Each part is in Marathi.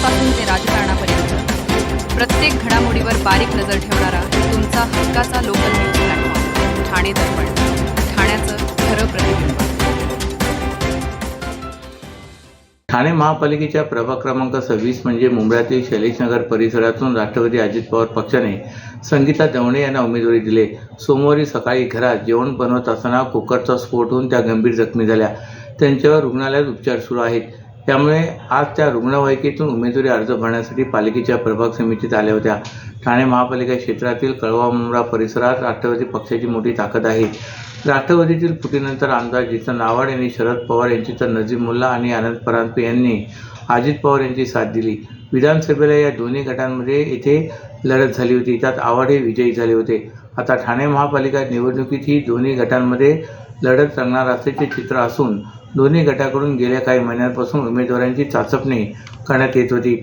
पक्षांपासून ते राजकारणापर्यंत प्रत्येक घडामोडीवर बारीक नजर ठेवणारा तुमचा हक्काचा लोकल न्यूज प्लॅटफॉर्म ठाणे दर्पण, ठाण्याचं खरं प्रतिबिंब। ठाणे महापालिकेच्या प्रभाग क्रमांक 26 म्हणजे मुंब्र्यातील शैलेशनगर परिसरातून राष्ट्रवादी अजित पवार पक्षाने संगीता दवणे यांना उमेदवारी दिली। सोमवारी सकाळी घरात जेवण बनवत असताना कुकरचा स्फोट होऊन त्या गंभीर जखमी झाल्या। त्यांच्यावर रुग्णालयात उपचार सुरू आहेत। त्यामुळे आज त्या रुग्णवाहिकेतून उमेदवारी अर्ज भरण्यासाठी पालिकेच्या प्रभाग समितीत आल्या होत्या। ठाणे महापालिका क्षेत्रातील कळवा मुंब्रा परिसरात राष्ट्रवादी पक्षाची मोठी ताकद आहे। राष्ट्रवादीतील फुटीनंतर आमदार जितन नावाड यांनी शरद पवार यांची तर नजीम मुल्ला आणि आनंद परांजपे यांनी अजित पवार यांची साथ दिली। विधानसभेला या दोन्ही गटांमध्ये येथे लढत झाली होती, त्यात आव्हाड हे विजयी झाले होते। आता ठाणे महापालिका निवडणुकीत ही दोन्ही गटांमध्ये लढत रंगणार असल्याचे चित्र असून दोन्ही गटाकडून गेल्या काही महिन्यांपासून उमेदवारांची चाचपणी करण्यात येत होती।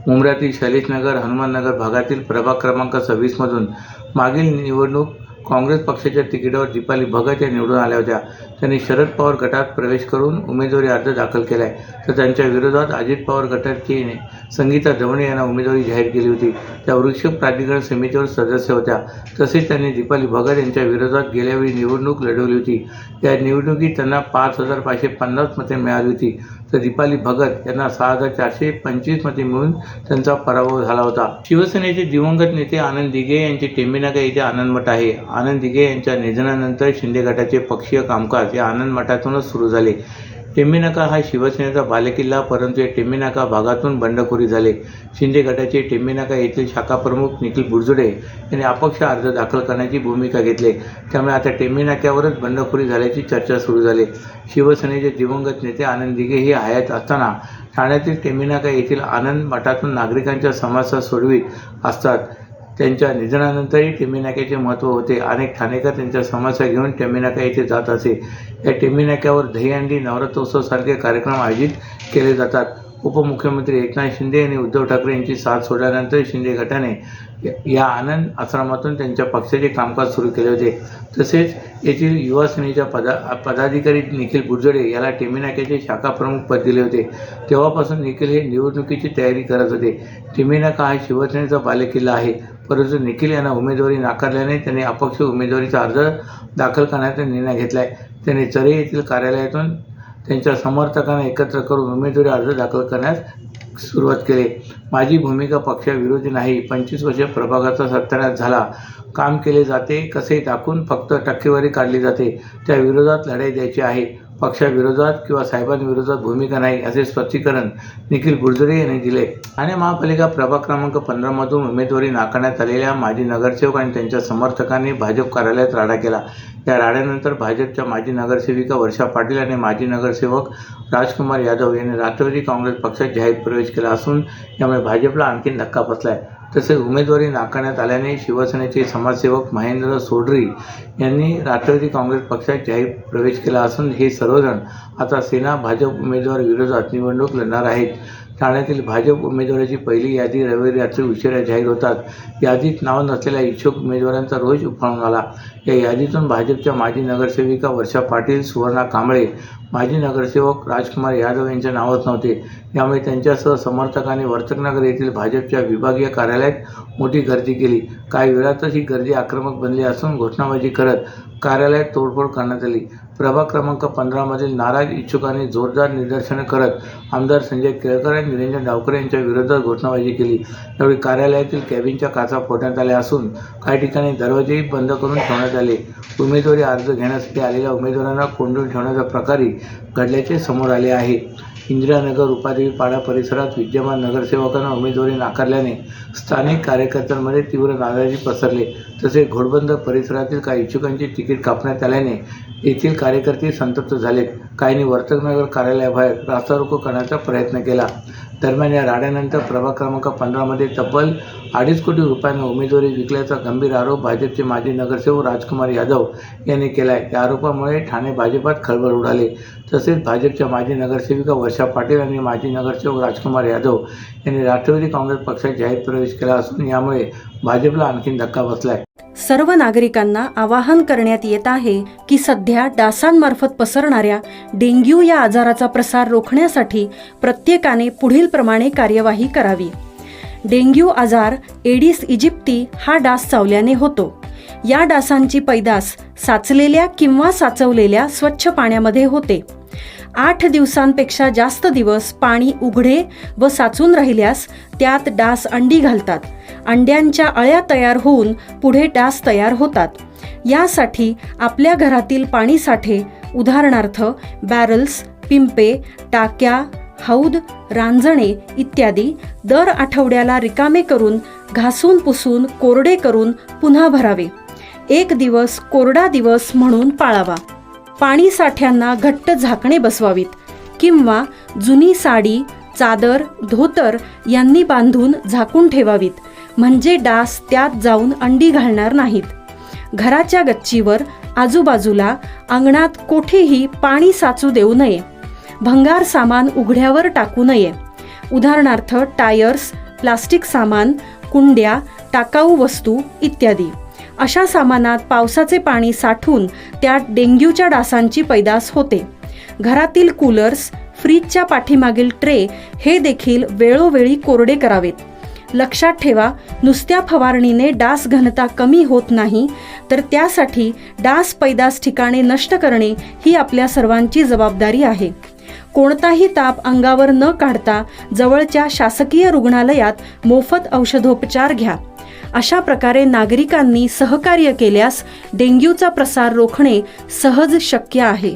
मुंब्र्यातील शैलेशनगर हनुमाननगर भागातील प्रभाग क्रमांक 26 मधून मागील निवडणूक काँग्रेस पक्षाच्या तिकिटावर दीपाली भगत या निवडून आल्या होत्या। त्यांनी शरद पवार गटात प्रवेश करून उमेदवारी अर्ज दाखल केलाय, तर त्यांच्या विरोधात अजित पवार गटाची संगीता दवणे यांना उमेदवारी जाहीर केली होती। त्या वृक्ष प्राधिकरण समितीवर सदस्य होत्या। तसेच त्यांनी दीपाली भगत यांच्या विरोधात गेल्यावेळी निवडणूक लढवली होती। या निवडणुकीत त्यांना 5,550 मते मिळाली होती, तर दीपाली भगत यांना 6,425 मते मिळून त्यांचा पराभव झाला होता। शिवसेनेचे दिवंगत नेते आनंद दिघे यांचे टेंभीनाका येथे आनंद मठ आहे। आनंद दिघे यांच्या निधनानंतर शिंदे गटाचे पक्षीय कामकाज या आनंद मठातूनच सुरू झाले। टेंभीनाका हा शिवसेनेचा बालेकिल्ला, परंतु या टेंभीनाका भागातून बंडखोरी झाले। शिंदे गटाचे टेंभीनाका येथील शाखा प्रमुख निखिल बुरजुडे यांनी अपक्ष अर्ज दाखल करण्याची भूमिका घेतली, त्यामुळे आता टेंभीनाक्यावरच बंडखोरी झाल्याची चर्चा सुरू झाली। शिवसेनेचे दिवंगत नेते आनंद दिघे हे हयात असताना ठाण्यातील टेंभीनाका येथील आनंद मठातून नागरिकांच्या समस्या सोडवित असतात। त्यांच्या निधनानंतरही टेंभीनाक्याचे महत्त्व होते। अनेक ठाणेकर त्यांच्या समस्या घेऊन टेंभीनाका येथे जात असे। या टेंभीनाक्यावर दहीहंडी, नवरात्रोत्सव सारखे कार्यक्रम आयोजित केले जातात। उपमुख्यमंत्री एकनाथ शिंदे यांनी उद्धव ठाकरे यांची साथ सोडल्यानंतर शिंदे गटाने या आनंद आश्रमातून त्यांच्या पक्षाचे कामकाज सुरू केले होते। तसेच येथील युवा सेनेच्या पदाधिकारी निखिल बुरजुडे याला टेंभीनाक्याचे शाखा प्रमुख पद दिले होते। तेव्हापासून निखिल हे निवडणुकीची तयारी करत होते। टेंभीनाका हा शिवसेनेचा बालेकिल्ला आहे, परंतु निखिल यांना उमेदवारी नाकारल्याने त्यांनी अपक्ष उमेदवारीचा अर्ज दाखल करण्याचा निर्णय घेतला आहे। त्यांनी चरे येथील कार्यालयातून त्यांच्या समर्थकांना एकत्र करून उमेदवारी अर्ज दाखल करण्यास सुरुवात केली। माझी भूमिका पक्षाविरोधी नाही, 25 वर्ष प्रभागाचा सत्यानाश झाला, काम केले जाते कसे दाखवून फक्त टक्केवारी काढली जाते, त्या विरोधात लढाई द्यायची आहे, पक्षाविरोधात किंवा साहेबांविरोधात भूमिका नाही, असे स्पष्टीकरण निखिल बुरजुडे यांनी दिले। ठाणे महापालिका प्रभाग क्रमांक 15 मधून उमेदवारी नाकारण्यात आलेल्या माजी नगरसेवक आणि त्यांच्या समर्थकांनी भाजप कार्यालयात राडा केला। या राड्यानंतर भाजपच्या माजी नगरसेविका वर्षा पाटील आणि माजी नगरसेवक राजकुमार यादव यांनी राष्ट्रवादी काँग्रेस पक्षात जाहीर प्रवेश केला असून यामुळे भाजपला आणखी धक्का बसलाय। तसेच उमेदवारी नाकारण्यात आल्याने शिवसेनेचे समाजसेवक महेंद्र सोढरी यांनी राष्ट्रवादी काँग्रेस पक्षात जाहीर प्रवेश केला असून हे सर्वजण आता सेना भाजप उमेदवार विरोधात निवडणूक लढणार आहेत। ठाण्यातील भाजप उमेदवाराची पहिली यादी रविवारी रात्री उशिरा जाहीर होतात। यादीत नाव नसलेल्या इच्छुक उमेदवारांचा रोष उफाळून आला। या यादीतून भाजपच्या माजी नगरसेविका वर्षा पाटील, सुवर्णा कांबळे, माजी नगरसेवक राजकुमार यादव यांचे नावच नव्हते। यामुळे त्यांच्यासह समर्थकांनी वर्तकनगर येथील भाजपच्या विभागीय कार्यालयात मोठी गर्दी केली। काही वेळातच ही गर्दी आक्रमक बनली असून घोषणाबाजी करत कार्यालयात तोडफोड करण्यात आली। प्रभाग क्रमांक 15 मधील नाराज इच्छुकांनी जोरदार निदर्शने करत आमदार संजय केळकर आणि निरंजन डावकर यांच्या विरोधात घोषणाबाजी केली। यावेळी कार्यालयातील कॅबिनच्या काचा फोडण्यात आल्या असून काही ठिकाणी दरवाजेही बंद करून ठेवण्यात आले। उमेदवारी अर्ज घेण्यासाठी आलेल्या उमेदवारांना कोंडून ठेवण्याचा प्रकारही घडल्याचे समोर आले आहे। इंदिरानगर, उपादेवी पाडा परिसरात विद्यमान नगरसेवकांना उमेदवारी नाकारल्याने स्थानिक कार्यकर्त्यांमध्ये तीव्र नाराजी पसरली। तसेच घोडबंदर परिसरातील काही इच्छुकांची तिकीट कापण्यात आल्याने येथील कार्यकर्ते संतप्त झालेत। काहींनी वर्तकनगर कार्यालयाबाहेर रास्ता रोको करण्याचा प्रयत्न केला। दरम्यान या राड्यानंतर प्रभाग क्रमांक 15 मध्ये तब्बल 2.5 कोटी रुपयांना उमेदवारी विकल्याचा गंभीर आरोप भाजपचे माजी नगरसेवक राजकुमार यादव यांनी केला आहे। या आरोपामुळे ठाणे भाजपात खळबळ उडाली। तसेच भाजपच्या माजी नगरसेविका वर्षा पाटील आणि माजी नगरसेवक राजकुमार यादव यांनी राष्ट्रवादी काँग्रेस पक्षात जाहीर प्रवेश केला असून यामुळे भाजपला आणखी धक्का बसलाय। सर्व नागरिकांना आवाहन करण्यात येत आहे की सध्या डासांमार्फत पसरणाऱ्या डेंग्यू या आजाराचा प्रसार रोखण्यासाठी प्रत्येकाने पुढीलप्रमाणे कार्यवाही करावी. डेंग्यू आजार एडिस इजिप्ती हा डास चावल्याने होतो. या डासांची पैदास साचलेल्या किंवा साचवलेल्या स्वच्छ पाण्यामध्ये होते. 8 दिवसांपेक्षा जास्त दिवस पाणी उघडे व साचून राहिल्यास त्यात डास अंडी घालतात. अंड्यांच्या अळ्या तयार होऊन पुढे डास तयार होतात. यासाठी आपल्या घरातील पाणीसाठे उदाहरणार्थ बॅरल्स, पिंपे, टाक्या, हौद, रांजणे इत्यादी दर आठवड्याला रिकामे करून घासून पुसून कोरडे करून पुन्हा भरावे. 1 दिवस कोरडा दिवस म्हणून पाळावा. पाणी साठ्यांना घट्ट झाकणे बसवावीत किंवा जुनी साडी, चादर, धोतर यांनी बांधून झाकून ठेवावीत, म्हणजे डास त्यात जाऊन अंडी घालणार नाहीत. घराच्या गच्चीवर, आजूबाजूला, अंगणात कोठेही पाणी साचू देऊ नये. भंगार सामान उघड्यावर टाकू नये. उदाहरणार्थ टायर्स, प्लास्टिक सामान, कुंड्या, टाकाऊ वस्तू इत्यादी. अशा सामानात पावसाचे पाणी साठून त्यात डेंग्यूच्या डासांची पैदास होते. घरातील कूलर्स, फ्रीजच्या पाठीमागील ट्रे हे देखील वेळोवेळी कोरडे करावेत. लक्षात ठेवा, नुसत्या फवारणीने डास घनता कमी होत नाही, तर त्यासाठी डास पैदास ठिकाणे नष्ट करणे ही आपल्या सर्वांची जबाबदारी आहे. कोणताही ताप अंगावर न काढता जवळच्या शासकीय रुग्णालयात मोफत औषधोपचार घ्या. अशा प्रकारे नागरिकांनी सहकार्य केल्यास डेंग्यूचा प्रसार रोखणे सहज शक्य आहे.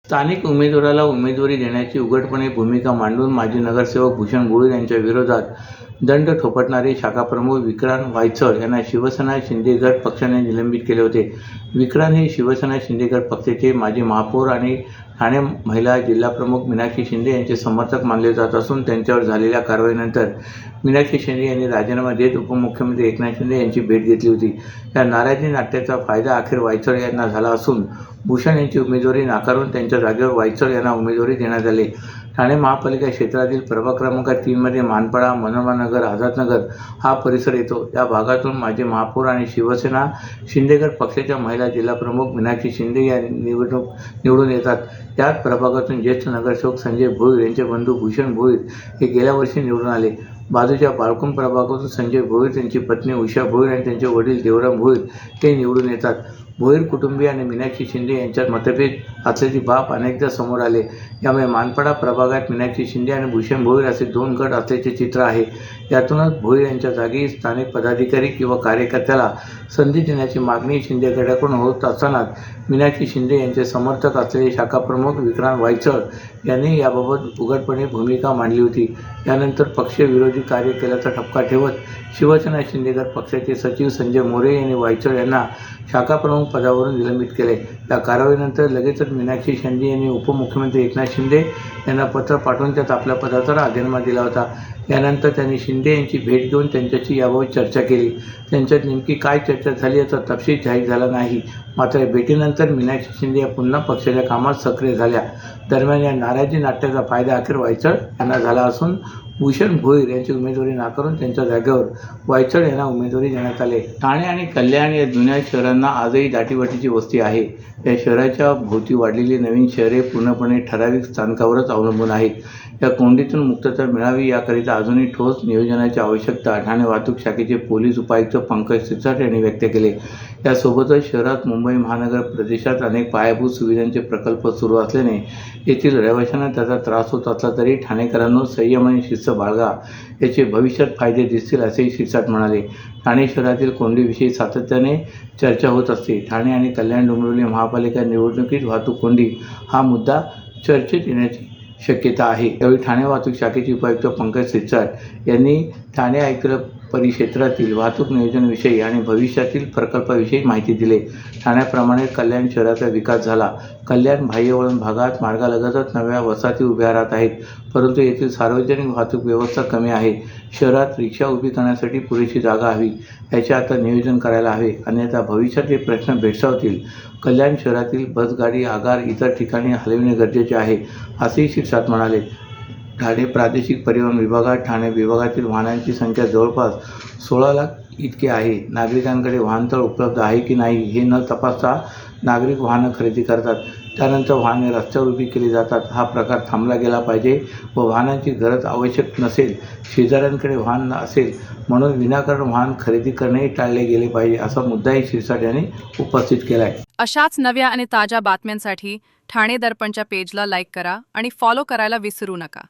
स्थानिक उमेदवाराला उमेदवारी देण्याची उघडपणे भूमिका मांडून माजी नगरसेवक भूषण भोईर यांच्या विरोधात दंड ठोपटणारे शाखाप्रमुख विक्रांत वायचळ यांना शिवसेना शिंदे गट पक्षाने निलंबित केले होते. विक्रांत हे शिवसेना शिंदे गट पक्षाचे माजी महापौर आणि ठाणे महिला जिल्हाप्रमुख मीनाक्षी शिंदे यांचे समर्थक मानले जात असून त्यांच्यावर झालेल्या कारवाईनंतर मीनाक्षी शिंदे यांनी राजीनामा देत उपमुख्यमंत्री एकनाथ शिंदे यांची भेट घेतली होती. या नाराजी नाट्याचा फायदा अखेर वायचळ यांना झाला असून भूषण यांची उमेदवारी नाकारून त्यांच्या जागेवर वायचळ यांना उमेदवारी देण्यात आली. ठाणे महापालिका क्षेत्रातील प्रभाग क्रमांक 3 मध्ये मानपाडा, मनोरमानगर, आझादनगर हा परिसर येतो. या भागातून माजी महापौर आणि शिवसेना शिंदेगड पक्षाच्या महिला जिल्हाप्रमुख मीनाक्षी शिंदे या निवडून येतात. त्याच प्रभागातून ज्येष्ठ नगरसेवक संजय भोईर यांचे बंधू भूषण भोईर हे गेल्या वर्षी निवडून आले. बाजूच्या बाळकुंड प्रभागातून संजय भोईर, त्यांची पत्नी उषा भोईर आणि त्यांचे वडील देवराम भोईर हे निवडून येतात. भोईर कुटुंबीय आणि मीनाक्षी शिंदे यांच्यात मतभेद असल्याची बाब अनेकदा समोर आले. यामुळे मानपाडा प्रभागात मीनाक्षी शिंदे आणि भूषण भोईर असे 2 गट असल्याचे चित्र आहे. यातूनच भोईर यांच्या जागी स्थानिक पदाधिकारी किंवा कार्यकर्त्याला संधी देण्याची मागणी शिंदे गटाकडून होत असतानाच मीनाक्षी शिंदे यांचे समर्थक असलेले शाखाप्रमुख विक्रांत वायचळ यांनी याबाबत उघडपणे भूमिका मांडली होती. यानंतर पक्षविरोधी कार्य केल्याचा ठपका ठेवत शिवसेना शिंदे गट पक्षाचे सचिव संजय मोरे यांनी वायचळ यांना शाखाप्रमुख पदावरून निलंबित केले. या कारवाईनंतर लगेचच मीनाक्षी शिंदे यांनी उपमुख्यमंत्री एकनाथ शिंदे यांना पत्र पाठवून त्यात आपल्या पदाचा राजीनामा दिला होता. यानंतर त्यांनी शिंदे यांची भेट घेऊन त्यांच्याशी याबाबत चर्चा केली. त्यांच्यात नेमकी काय चर्चा झाली याचा तपशील जाहीर झाला नाही. मात्र या भेटीनंतर मीनाक्षी शिंदे या पुन्हा पक्षाच्या कामात सक्रिय झाल्या. दरम्यान या नाराजी नाट्याचा फायदा अखेर वायचळ यांना झाला असून भूषण भोईर यांची उमेदवारी नाकारून त्यांच्या जागेवर वायचळ यांना उमेदवारी देण्यात आली. ठाणे आणि कल्याण या जुन्या शहरांना आजही दाटीवाटीची वस्ती आहे. या शहराच्या भोवती वाढलेली नवीन शहरे पूर्णपणे ठराविक स्थानकावरच अवलंबून आहेत. या कोंडीतून मुक्तता मिळावी याकरिता अजूनही ठोस नियोजनाची आवश्यकता ठाणे वाहतूक शाखेचे पोलीस उपायुक्त पंकज सिरसाट यांनी व्यक्त केले. यासोबतच शहरात मुंबई महानगर प्रदेशात अनेक पायाभूत सुविधांचे प्रकल्प सुरू असल्याने येथील रहिवाशांना त्याचा त्रास होत असला तरी ठाणेकरांनो संयम आणि शिस्त बाळगा, याचे भविष्यात फायदे दिसतील असेही सिरसाट म्हणाले. ठाणे शहरातील कोंडीविषयी सातत्याने चर्चा होत असते. ठाणे आणि कल्याण डोंबिवली महापालिका निवडणुकीत वाहतूक कोंडी हा मुद्दा चर्चेत येण्याची शक्यता आहे. यावेळी ठाणे वाहतूक शाखेचे उपायुक्त पंकज सिरसाट यांनी ठाणे आयुक्त परिक्षेत्रातील वाहतूक नियोजनाविषयी आणि भविष्यातील प्रकल्पाविषयी माहिती दिली. ठाण्याप्रमाणे कल्याण शहराचा विकास झाला. कल्याण बाह्यवळण भागात मार्गालगतच नव्या वसाहती उभ्या राहत आहेत, परंतु येथील सार्वजनिक वाहतूक व्यवस्था कमी आहे. शहरात रिक्षा उभी करण्यासाठी पुरेशी जागा हवी, याचे आता नियोजन करायला हवे, अन्यथा भविष्यात हे प्रश्न भेडसावतील. कल्याण शहरातील बसगाडी आगार इतर ठिकाणी हलविणे गरजेचे आहे, असेही सिरसाट म्हणाले. ठाणे प्रादेशिक परिवहन विभागात ठाणे विभागातील वाहनांची संख्या जवळपास 16 लाख इतके आहे. नागरिकांकडे वाहनतळ उपलब्ध आहे की नाही हे न तपासता नागरिक वाहनं खरेदी करतात. त्यानंतर वाहने रस्त्यावर उभी केली जातात. हा प्रकार थांबला गेला पाहिजे व वाहनांची गरज आवश्यक नसेल, शेजाऱ्यांकडे वाहन असेल म्हणून विनाकारण वाहन खरेदी करणेही टाळले गेले पाहिजे, असा मुद्दाही शिरसाट यांनी उपस्थित केला आहे. अशाच नव्या आणि ताज्या बातम्यांसाठी ठाणे दर्पणच्या पेजला लाईक करा आणि फॉलो करायला विसरू नका.